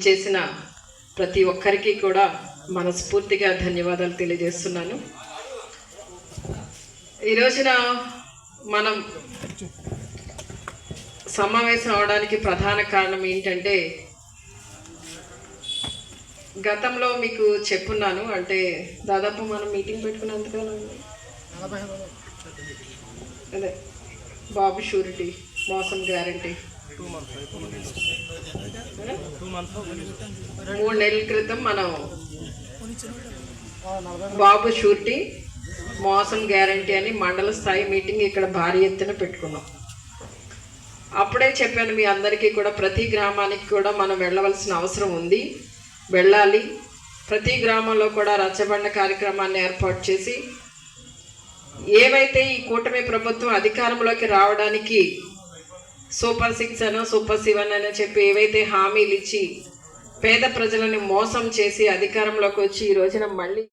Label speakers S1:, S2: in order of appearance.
S1: ఇచ్చేసిన ప్రతి ఒక్కరికి కూడా మనస్ఫూర్తిగా ధన్యవాదాలు తెలియజేస్తున్నాను. ఈ రోజున మనం సమావేశం అవడానికి ప్రధాన కారణం ఏంటంటే, గతంలో మీకు చెప్పున్నాను, అంటే దాదాపు మనం మీటింగ్ పెట్టుకున్నంతకాలం అదే బాబు షూరిటీ మోసం గ్యారంటీ 3 నెలల క్రితం మనం బాబు షూరిటీ మోసం గ్యారంటీ అని మండల స్థాయి మీటింగ్ ఇక్కడ భారీ ఎత్తున పెట్టుకున్నాం. అప్పుడే చెప్పాను మీ అందరికీ కూడా, ప్రతి గ్రామానికి కూడా మనం వెళ్ళవలసిన అవసరం ఉంది, వెళ్ళాలి. ప్రతి గ్రామంలో కూడా రచ్చబండ కార్యక్రమాన్ని ఏర్పాటు చేసి ఏవైతే ఈ కూటమి ప్రభుత్వం అధికారంలోకి రావడానికి సూపర్ 6 అనో సూపర్ 7 అని చెప్పి ఏవైతే హామీలు ఇచ్చి పేద ప్రజలను మోసం చేసి అధికారంలోకి వచ్చి ఈ రోజున మళ్ళీ